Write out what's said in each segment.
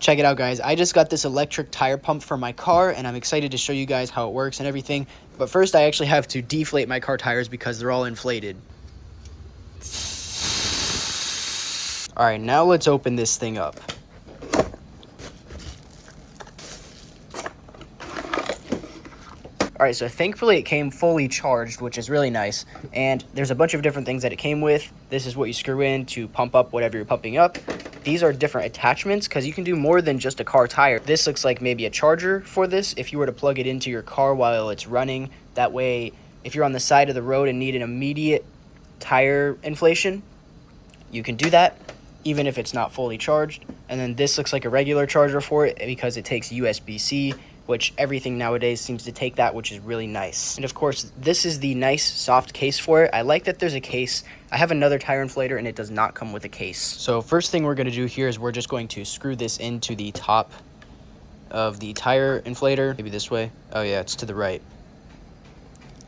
Check it out, guys. I just got this electric tire pump for my car, and I'm excited to show you guys how it works and everything. But first, I actually have to deflate my car tires because they're all inflated. All right, now let's open this thing up. All right, so thankfully it came fully charged, which is really nice. And there's a bunch of different things that it came with. This is what you screw in to pump up whatever you're pumping up. These are different attachments because you can do more than just a car tire. This looks like maybe a charger for this if you were to plug it into your car while it's running. That way, if you're on the side of the road and need an immediate tire inflation, you can do that even if it's not fully charged. And then this looks like a regular charger for it because it takes USB-C, which everything nowadays seems to take that, which is really nice. And of course, this is the nice soft case for it. I like that there's a case. I have another tire inflator and it does not come with a case. So first thing we're gonna do here is we're just going to screw this into the top of the tire inflator. Maybe this way. Oh yeah, it's to the right.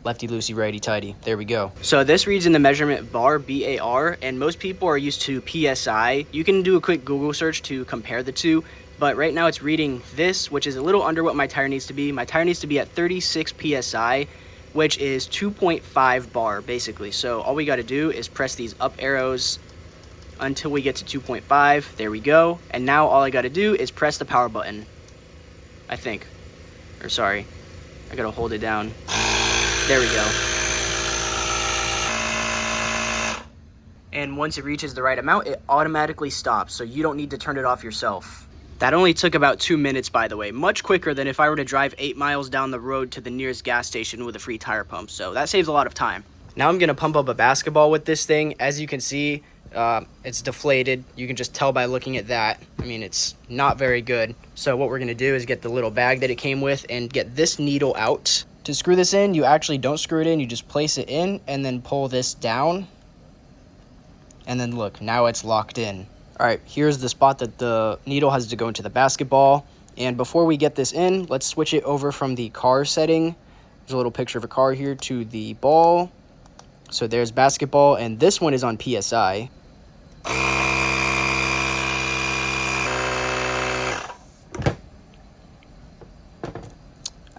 Lefty loosey, righty tighty. There we go. So this reads in the measurement bar, BAR, and most people are used to PSI. You can do a quick Google search to compare the two. But right now it's reading this, which is a little under what my tire needs to be. My tire needs to be at 36 PSI, which is 2.5 bar, basically. So all we got to do is press these up arrows until we get to 2.5. There we go. And now all I got to do is press the power button, I think. Or sorry, I got to hold it down. There we go. And once it reaches the right amount, it automatically stops, so you don't need to turn it off yourself. That only took about 2 minutes, by the way, much quicker than if I were to drive 8 miles down the road to the nearest gas station with a free tire pump, so that saves a lot of time. Now I'm going to pump up a basketball with this thing. As you can see, it's deflated. You can just tell by looking at that. I mean, it's not very good. So what we're going to do is get the little bag that it came with and get this needle out. To screw this in, you actually don't screw it in. You just place it in and then pull this down. And then look, now it's locked in. All right, here's the spot that the needle has to go into the basketball. And before we get this in, let's switch it over from the car setting. There's a little picture of a car here to the ball. So there's basketball, and this one is on PSI.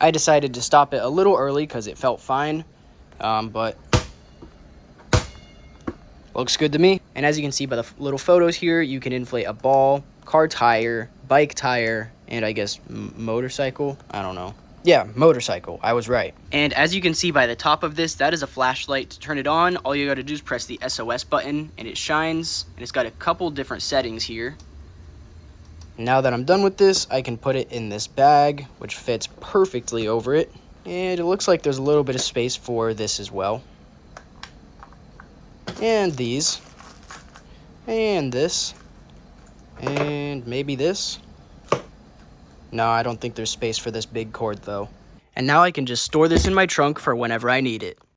I decided to stop it a little early because it felt fine, but looks good to me. And as you can see by the little photos here, you can inflate a ball, car tire, bike tire, and I guess motorcycle. I don't know. Yeah, motorcycle. I was right. And as you can see by the top of this, that is a flashlight. To turn it on, all you got to do is press the SOS button, and it shines. And it's got a couple different settings here. Now that I'm done with this, I can put it in this bag, which fits perfectly over it. And it looks like there's a little bit of space for this as well. And these, and this, and maybe this. No, I don't think there's space for this big cord though. And now I can just store this in my trunk for whenever I need it.